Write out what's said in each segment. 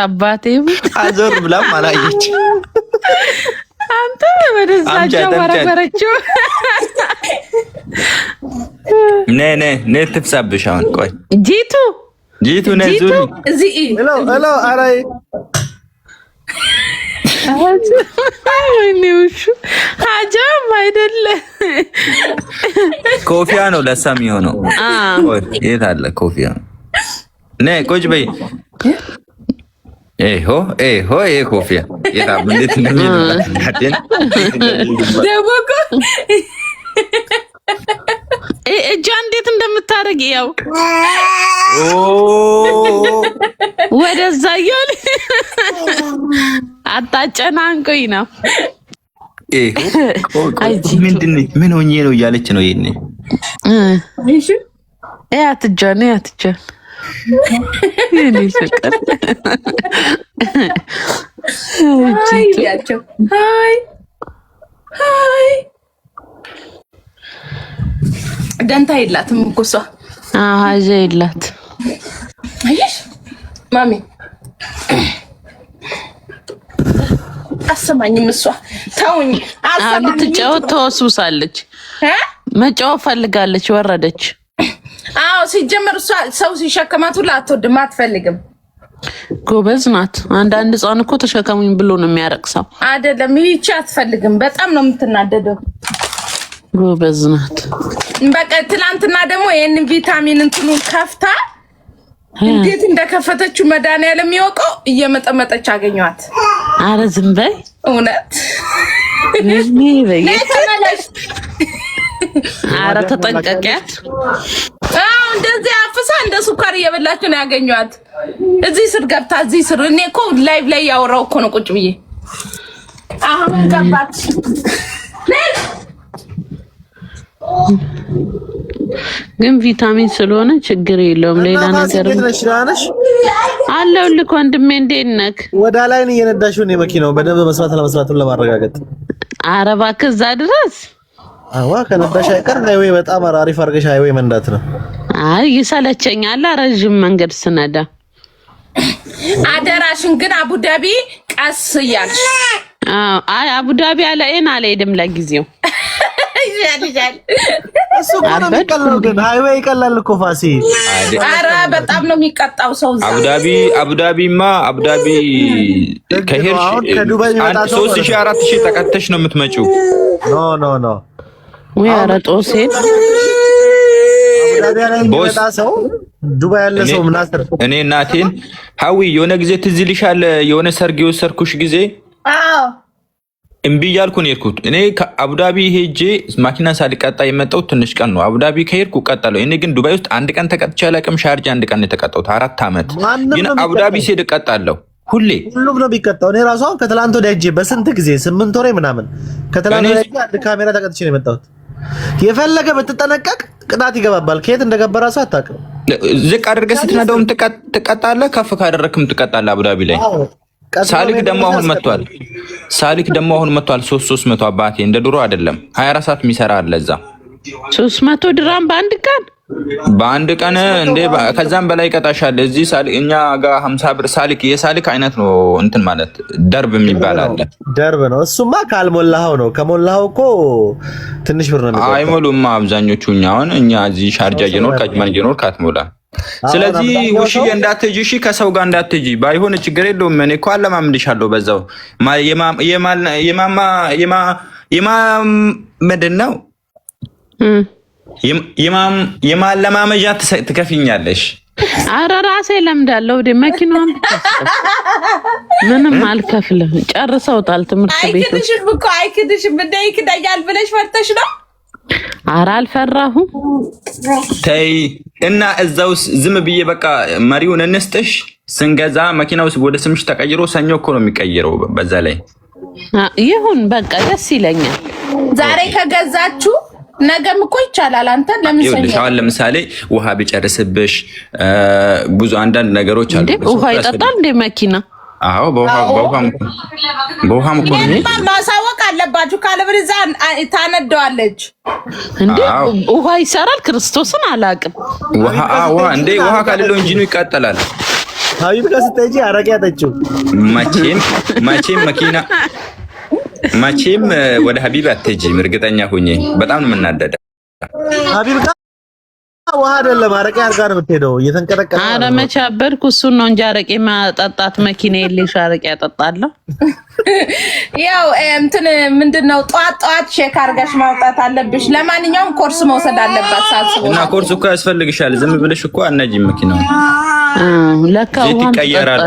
አባቴ አዞር ብላም አላየች። አንተ ወደዛቸው ወረወረችው። ነ ትፍሳብሽ። አሁን ቆይ ጂቱ ነዙ ሄሎ አራይ አይኔውሽ ሀጃም አይደለ ኮፊያ ነው ለሳም የሆነው። የት አለ ኮፊያ? ነ ቁጭ በይ። ኤሆ ኮፊያ የታብ እንዴት እንደሚያደን ደቦኮ እጇ እንዴት እንደምታረግ ያው ወደዛ እያለ አታጨናንቆኝ ነው። ምን ሆኜ ነው እያለች ነው። ይሄኔ አትጃን ይሄኔ ፍቅር ሃይ ደንታ የላትም እኮ እሷ። ሀጀ የላት። አየሽ ማሚ አሰማኝም። እሷ ተውኝ። ልትጫወት ተወስውሳለች። መጫወት ፈልጋለች። ወረደች። አዎ ሲጀመር እሷ ሰው ሲሸከማት ሁላ አትወድም፣ አትፈልግም። ጎበዝ ናት። አንዳንድ ህፃን እኮ ተሸከሙኝ ብሎ ነው የሚያረቅሰው። አይደለም ይቺ አትፈልግም። በጣም ነው የምትናደደው። ጎበዝ ናት። በቃ ትላንትና ደግሞ ይሄንን ቪታሚን እንትኑን ከፍታ እንዴት እንደከፈተችው መድኃኒዓለም የሚወቀው እየመጠመጠች አገኘኋት። አረ ዝም በይ እውነት። አረ ተጠንቀቂያት። እንደዚህ አፍሳ እንደ ሱካር እየበላችሁ ነው ያገኘኋት። እዚህ ስር ገብታ እዚህ ስር እኔ እኮ ላይቭ ላይ ያወራው እኮ ነው ቁጭ ብዬ። አሁን ገባች። ግን ቪታሚን ስለሆነ ችግር የለውም። ሌላ ነገር አለውልክ ወንድሜ። እንዴት ነህ? ወዳ ላይ ነው እየነዳሽው ነው መኪናው በደንብ መስራት ለመስራቱን ለማረጋገጥ። ኧረ እባክህ እዛ ድረስ አዋ ከነዳሽ አይቀር ሃይዌይ በጣም አሪፍ አድርገሽ ሃይዌይ መንዳት ነው። አይ ይሰለቸኛል ረጅም መንገድ ስነዳ። አደራሽን ግን አቡዳቢ ቀስ እያልሽ። አይ አቡዳቢ አለኝ አልሄድም ለጊዜው። እሱ ነው የሚቀላው። ግን ሃይዌይ ይቀላል እኮ ፋሲ። ኧረ በጣም ነው የሚቀጣው ሰው። አቡዳቢማ ከሄድሽ 3000 4000 ተቀተሽ ነው የምትመጪው። ኖ ወይ ኧረ ጦሴን አቡዳቢ ላይ የሚመጣ ሰው ዱባይ ያለ ሰው ምናስር። እኔ እናቴን ሀዊ የሆነ ጊዜ ትዝ ይልሻል? የሆነ ሰርግ የወሰድኩሽ ጊዜ እምቢ እያልኩ ነው የሄድኩት። እኔ ከአቡዳቢ ሄጄ ማኪና ሳልቀጣ የመጣሁት ትንሽ ቀን ነው። አቡዳቢ ከሄድኩ ቀጣለሁ። እኔ ግን ዱባይ ውስጥ አንድ ቀን ተቀጥቼ አላውቅም። ሻርጃ አንድ ቀን ነው የተቀጣሁት 4 ዓመት። ግን አቡዳቢ ሲሄድ እቀጣለሁ ሁሉም ነው የሚቀጣው። እኔ ራሱ አሁን ከትላንት ወዲያ ሄጄ በስንት ጊዜ 8 ወሬ ምናምን ከትላንት ወዲያ አንድ ካሜራ ተቀጥቼ ነው የመጣሁት። የፈለገ ብትጠነቀቅ ቅጣት ይገባባል። ከየት እንደገባ ራሱ አታውቅም። ዝቅ አድርገህ ስትነዳውም ትቀጣለህ፣ ከፍ ካደረክም ትቀጣለህ አቡዳቢ ላይ። ሳሊክ ደግሞ አሁን መጥቷል። 300 አባቴ እንደ ድሮ አይደለም። 24 ሰዓት የሚሰራ አለ እዛ። 300 ድራም በአንድ ቀን እንዴ! ከዛም በላይ ይቀጣሻል። እዚህ ሳሊክ እኛ ጋር 50 ብር ሳሊክ የሳሊክ አይነት ነው እንትን ማለት ደርብ የሚባል አለ። ደርብ ነው እሱማ። ካልሞላኸው ነው። ከሞላኸው እኮ ትንሽ ብር ነው የሚቆጠው። አይሞሉማ አብዛኞቹ። እኛ እዚህ ሻርጃ እየኖርክ አጅማን እየኖርክ አትሞላም። ስለዚህ ውሽዬ እንዳትጂ፣ እሺ ከሰው ጋር እንዳትጂ። ባይሆን ችግር የለውም። እኔ እኮ አለማምድሻለሁ በዛው። ምንድን ነው የማለማመጃ ትከፍኛለሽ። ኧረ ራሴ ለምዳለሁ። ወደ መኪናውን ምንም አልከፍልም። ጨርሰውታል ትምህርት ቤት። አይክድሽም እኮ አይክድሽም። እንደ ይክዳኛል ብለሽ ፈርተሽ ነው? ኧረ አልፈራሁም። ተይ እና እዛው ዝም ብዬ በቃ መሪውን እንስጥሽ። ስንገዛ መኪናው ወደ ስምሽ ተቀይሮ ሰኞ እኮ ነው የሚቀይረው። በዛ ላይ ይሁን በቃ ደስ ይለኛል። ዛሬ ከገዛችሁ ነገም እኮ ይቻላል። አንተ ለምን ሰኞ አሁን ለምሳሌ ውሃ ቢጨርስብሽ ብዙ አንዳንድ ነገሮች አሉ። ውሃ ይጠጣል እንደ መኪና? አዎ በውሃም እኮ ማሳወቅ አለባችሁ። ካለበለዚያ ታነደዋለች። እንዴ ውሃ ይሰራል። ክርስቶስን አላውቅም። ውሃ እንዴ ውሃ ካለለው ኢንጂኑ ይቃጠላል። ሀቢብ ጋር ስትሄጂ አረቄ አጠጪው። መቼም ወደ ሀቢብ አትሄጂም፣ እርግጠኛ ሁኜ። በጣም ነው የምናደደ ሀቢብ ጋር ውሃ አይደለም አረቄ አድርጋ ነው የምትሄደው እየተንቀጠቀጠ። ኧረ መቼ አበድኩ። እሱን ነው እንጂ አረቄ ማጠጣት መኪና የለሽ አረቄ ያጠጣለሁ። ያው እንትን ምንድነው ጧት ቼክ አድርገሽ ማውጣት አለብሽ። ለማንኛውም ኮርስ መውሰድ አለባት ሳስበው። እና ኮርስ እኮ ያስፈልግሻል። ዝም ብለሽ እኮ አናጂም መኪናው ለካ ዘይት ይቀየራል።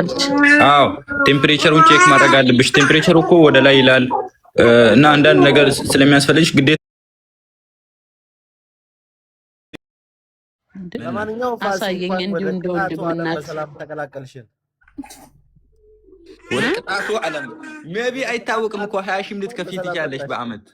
አዎ ቴምፕሬቸሩን ቼክ ማድረግ አለብሽ። ቴምፕሬቸሩ እኮ ወደ ላይ ይላል እና አንዳንድ ነገር ስለሚያስፈልግሽ ግዴታ ለማንኛውም አሳየኝ እንዲሁ እንደወንድምናት በሰላም ተቀላቀልሽን። ወደ ቅጣቱ ዓለም ሜቢ አይታወቅም እኮ 20 ሺህ ልትከፍይ ትችያለሽ በአመት።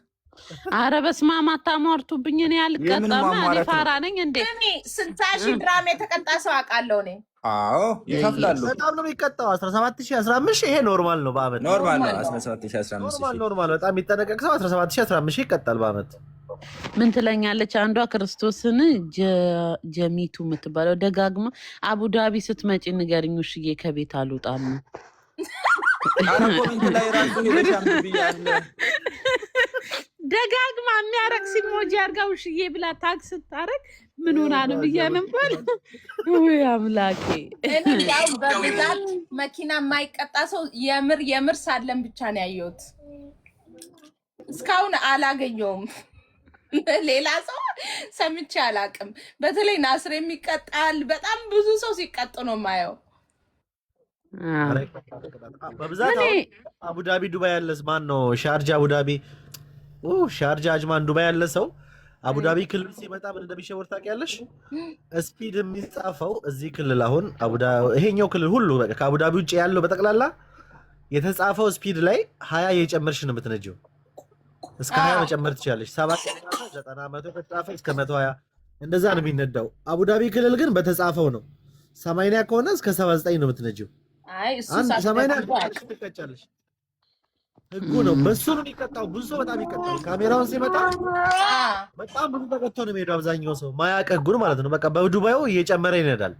አረ በስመ አብ አታሟርቱብኝ። እኔ አልቀጣም። እኔ ፋራ ነኝ እንዴ? እኔ 60,000 ድራም የተቀጣ ሰው አውቃለሁ እኔ። አዎ ይከፍላሉ። በጣም ነው የሚቀጣው። 17,000 15,000 ይሄ ኖርማል ነው በአመት። ኖርማል ነው 17,000 15,000 ኖርማል። በጣም የሚጠነቀቅ ሰው 17,000 15,000 ይቀጣል በአመት። ምን ትለኛለች አንዷ ክርስቶስን ጀሚቱ የምትባለው ደጋግማ አቡዳቢ ስትመጪ ንገሪኝ ውሽዬ ከቤት አልወጣም። ኮሜንት ላይ ራሱ ሄደሽ አንብቢያለ ደጋግማ የሚያረግ ሲሞጂ አርጋ ውሽዬ ብላ ታክስ ስታረግ ምን ሆና ነው ብዬ ነበር። ወይ አምላኬ። እኔ ያው በብዛት መኪና የማይቀጣ ሰው የምር ሳለን ብቻ ነው ያየሁት። እስካሁን አላገኘውም። ሌላ ሰው ሰምቼ አላቅም። በተለይ ናስር የሚቀጣል። በጣም ብዙ ሰው ሲቀጥ ነው ማየው። በብዛት አቡዳቢ ዱባይ ያለስ ማን ነው? ሻርጃ አቡዳቢ ሻርጃ አጅማን ዱባይ ያለ ሰው አቡዳቢ ክልል ሲመጣ ምን እንደሚሸወር ታውቂያለሽ? ስፒድ የሚጻፈው እዚህ ክልል አሁን ይሄኛው ክልል ሁሉ በቃ ከአቡዳቢ ውጭ ያለው በጠቅላላ የተጻፈው ስፒድ ላይ 20 የጨመርሽ ነው የምትነጂው። እስከ 20 መጨመር ትችላለሽ። 70 90 100 ከተጻፈ እስከ 120 እንደዛ ነው የሚነዳው። አቡዳቢ ክልል ግን በተጻፈው ነው። 80 ከሆነ እስከ 79 ነው የምትነጂው። አይ እሱ 80 ትቀጫለሽ። ህጉ ነው። በሱ ነው የሚቀጣው። ብዙ ሰው በጣም ይቀጣል። ካሜራውን ሲመጣ በጣም ብዙ ተቀጥቶ ነው የሚሄደው። አብዛኛው ሰው ማያውቅ ህጉን ማለት ነው። በቃ በዱባዩ እየጨመረ ይነዳል።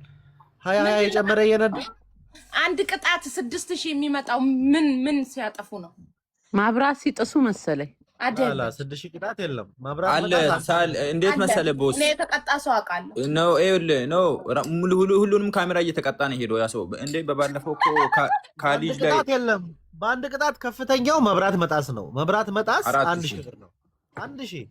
20 እየጨመረ ይነዳ። አንድ ቅጣት 6,000 የሚመጣው ምን ሲያጠፉ ነው? ማብራት ሲጥሱ መሰለኝ። አይደል 6,000 ቅጣት የለም። ማብራት አለ ሳል እንዴት መሰለ ቦስ እኔ የተቀጣ ሰው አውቃለሁ ነው። ነው ሁሉንም ካሜራ እየተቀጣ ነው ሄዶ ያ ሰው እንዴ። በባለፈው እኮ ካሊጅ ላይ ቅጣት የለም። በአንድ ቅጣት ከፍተኛው መብራት መጣስ ነው። መብራት መጣስ 1,000 ብር ነው። 1,000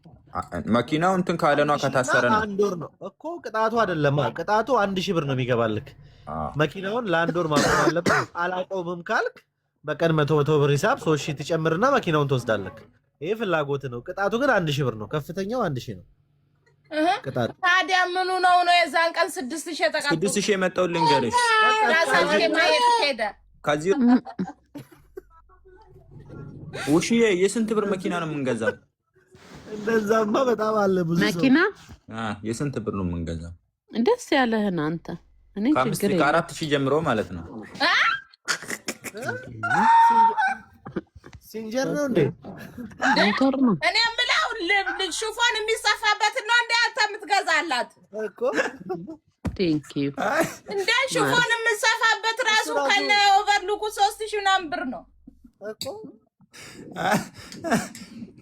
መኪናው እንትን ካለ ነው ከታሰረ ነው። አንድ ወር ነው እኮ ቅጣቱ አይደለም። ቅጣቱ 1,000 ብር ነው የሚገባልክ። መኪናውን ለአንድ ወር ማቆም አለብህ። አላቆምም ካልክ በቀን 100 ብር ሂሳብ 3,000 ትጨምርና መኪናውን ትወስዳለክ። ይሄ ፍላጎት ነው። ቅጣቱ ግን 1,000 ብር ነው። ከፍተኛው 1,000 ነው ቅጣቱ። ታዲያ ምኑ ነው የዛን ቀን 6,000 የተቀጣው? 6,000 የመጣው ልንገርሽ ከዚህ ውሽዬ የስንት ብር መኪና ነው የምንገዛው? እንደዛማ በጣም አለ ብዙ መኪና የስንት ብር ነው የምንገዛው? ደስ ያለህን አንተ። እኔ ችግር ከ4,000 ጀምሮ ማለት ነው። ሲንጀር ነው እንዴ? ሞተር ነው። እኔ የምለው ሹፎን የሚሰፋበት ነው እንደ አንተ የምትገዛላት እኮ። ቴንክ ዩ እንደ ሹፎን የምትሰፋበት ራሱ ከነ ኦቨርሉኩ 3,000 ምናምን ብር ነው እኮ።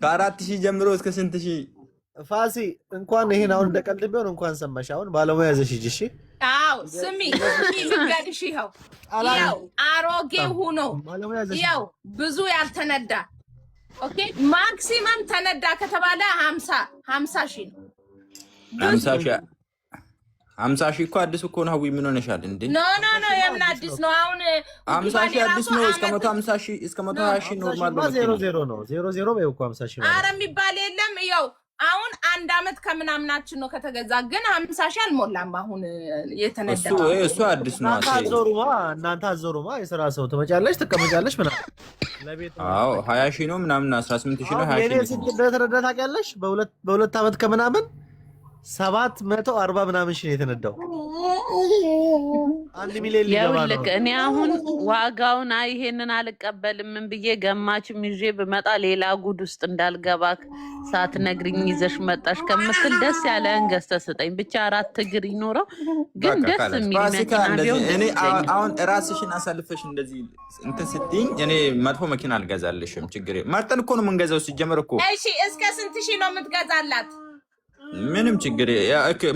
ከ4,000 ጀምሮ እስከ ስንት ሺህ? ፋሲ እንኳን ይሄን አሁን እንደቀልድ ቢሆን እንኳን ሰማሽ። አሁን ባለሙያ ያዘሽ ሂጂ። እሺ አዎ ስሚ ልንገርሽ፣ ይኸው አሮጌ ሆኖ ይኸው ብዙ ያልተነዳ ኦኬ፣ ማክሲመም ተነዳ ከተባለ 50 ሺህ ነው። 50 ሺህ እኮ አዲስ እኮ ነው። ሀዊ ምን ሆነሻል እንዴ? ኖ የምን አዲስ ነው? አሁን 50 ሺህ አዲስ ነው። እስከ 150 ሺህ እስከ 120 ሺህ ኖርማል ነው። 00 ነው 00 በይው እኮ 50 ሺህ ማለት። ኧረ የሚባል የለም። ይኸው አሁን 1 አመት ከምናምናችን ነው ከተገዛ፣ ግን 50 ሺህ አልሞላም። አሁን የተነዳው እሱ አዲስ ነው። እናንተ አዞሩማ የሥራ ሰው ትመጫለሽ ትቀመጫለሽ ምናምን ለቤት። አዎ 20 ሺህ ነው ምናምን 18 ሺህ ነው 20 ሺህ ነው። ስንት እንደተነዳ ታውቂያለሽ? በሁለት አመት ከምናምን 740 ምናምን ሺህ ነው የተነዳው። 1 ሚሊዮን ሊገባ ነው። ይኸውልህ እኔ አሁን ዋጋውን ይሄንን አልቀበልም ብዬ ገማችም ይዤ ብመጣ ሌላ ጉድ ውስጥ እንዳልገባ ሳትነግሪኝ ይዘሽ መጣሽ ከምትል ደስ ያለህን ገዝተህ ስጠኝ ብቻ 4 እግር ይኖረው ግን ደስ የሚል መኪና ቢሆን እኔ አሁን ራስሽን አሳልፈሽ እንደዚህ እንትን ስትይኝ እኔ መጥፎ መኪና አልገዛልሽም። ችግር መርጠን እኮ ነው የምንገዛው ሲጀመር እኮ። እሺ እስከ ስንት ሺህ ነው የምትገዛላት? ምንም ችግር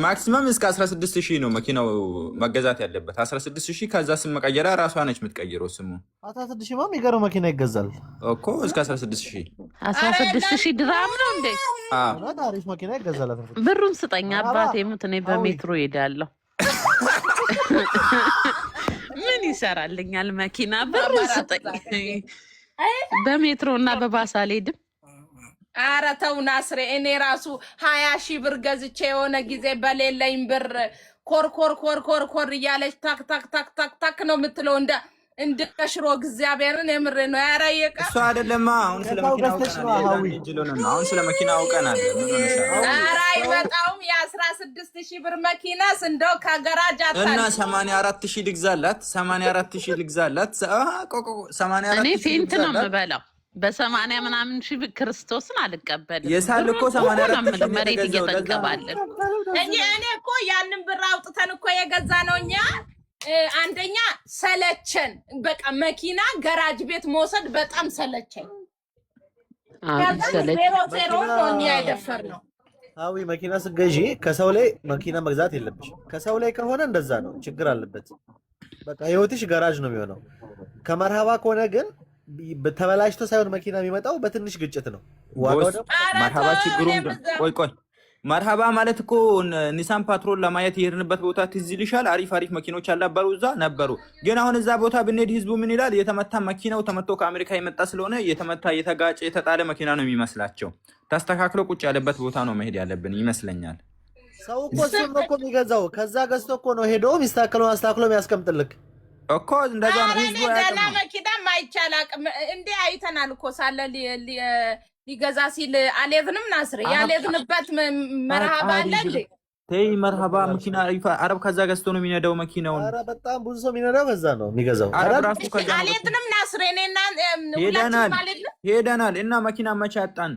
ማክሲመም እስከ 16000 ነው መኪናው መገዛት ያለበት 16000። ከዛ ስም መቀየራ ራሷ ነች የምትቀይረው ስሙ 16000 ማም የጋራ መኪና ይገዛል እኮ እስከ 16000 16000 ድራም ነው እንዴ? አዎ አሪፍ መኪና ይገዛል። ብሩን ስጠኝ አባቴ ሙት እኔ በሜትሮ ሄዳለሁ። ምን ይሰራልኛል መኪና? ብሩን ስጠኝ። በሜትሮ እና በባስ አልሄድም። ኧረ ተው ናስሬ፣ እኔ ራሱ 20,000 ብር ገዝቼ የሆነ ጊዜ በሌለኝ ብር ኮር እያለች ታክ ታክ ታክ ታክ ታክ ነው የምትለው እንደ ሽሮ። እግዚአብሔርን የምሬ ነው። ኧረ ይቀር እሱ አይደለም። አሁን ስለ መኪና አውቀናል። አሁን ስለ መኪና አውቀናል። ኧረ አይመጣውም። የ16,000 ብር መኪናስ እንደው ከገራጅ አጣ እና 84,000 ልግዛላት 84,000 ልግዛላት። 84,000 እኔ ፌንት ነው የምበላው በ80 ምናምን ሺህ ክርስቶስን አልቀበልም። የሳል እኮ 84,000 መሬት እየጠገባለን። እኔ እኮ ያንን ብር አውጥተን እኮ የገዛ ነው እኛ። አንደኛ ሰለቸን፣ በቃ መኪና ገራጅ ቤት መውሰድ በጣም ሰለቸን። ዜሮ ነው እኛ የደፈርነው። አዊ መኪና ስትገዢ ከሰው ላይ መኪና መግዛት የለብሽም። ከሰው ላይ ከሆነ እንደዛ ነው፣ ችግር አለበት። በቃ ህይወትሽ ገራጅ ነው የሚሆነው። ከመርሃባ ከሆነ ግን ተበላሽቶ ሳይሆን መኪና የሚመጣው በትንሽ ግጭት ነው። ዋጋው ደግሞ መርሃባ ችግሩ ቆይ መርሃባ ማለት እኮ ኒሳን ፓትሮል ለማየት የሄድንበት ቦታ ትዝ ይልሻል? አሪፍ መኪኖች አልነበሩ እዛ ነበሩ። ግን አሁን እዛ ቦታ ብንሄድ ህዝቡ ምን ይላል? የተመታ መኪናው ተመቶ ከአሜሪካ የመጣ ስለሆነ የተመታ የተጋጨ የተጣለ መኪና ነው የሚመስላቸው። ተስተካክሎ ቁጭ ያለበት ቦታ ነው መሄድ ያለብን ይመስለኛል። ሰው እኮ እሱን ነው እኮ የሚገዛው። ከዛ ገዝቶ እኮ ነው ሄዶ ሚስተካከለው አስተካክሎ የሚያስቀምጥልክ እኮ እንደዛ ነው። ህዝቡ ያቀና መኪና ማይቻል አቅም እንዴ አይተናል እኮ ሳለ ሊገዛ ሲል አሌቭንም ናስሬ ያሌቭንበት መርሃባ አለ እንዴ? ተይ መርሃባ መኪና አረብ ከዛ ገዝቶ ነው የሚነዳው መኪናውን። ኧረ በጣም ብዙ ሰው የሚነዳው ከዛ ነው የሚገዛው። አሌቭንም ናስሬ ነና ሄደናል እና መኪና መቻጣን